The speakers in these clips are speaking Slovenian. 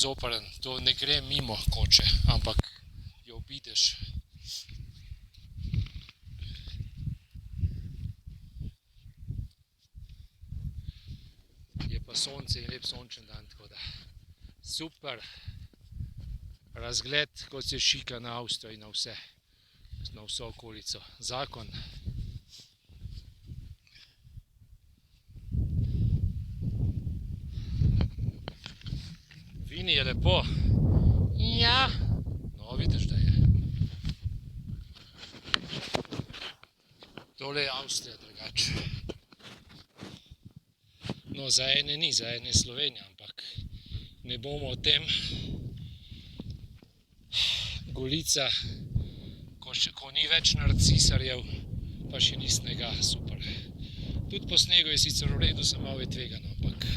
zoprn, to ne gre mimo koče, ampak jo obideš. Je pa sonce in lep sončen dan, tako da super razgled, kot se šika na Avstrijo in na vse, na vso okolico. Zakon. Vini je lepo. Ja. No, vidiš, da je. Tole je Avstrija drugače. No, za ene ni, za ene je Slovenija, ampak ne bomo o tem. Golica, ko ni več narcisarjev, pa še ni snega, super. Tudi po snegu je sicer v redu, samo malo je tvegano, ampak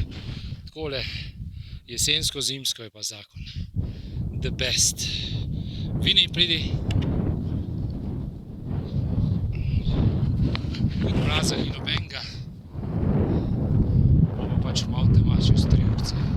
takole jesensko-zimsko je pa zakon. The best. Vini, pridi. Tudi mraza ni nobenega. Bomo pač malo tema čez 3 urce.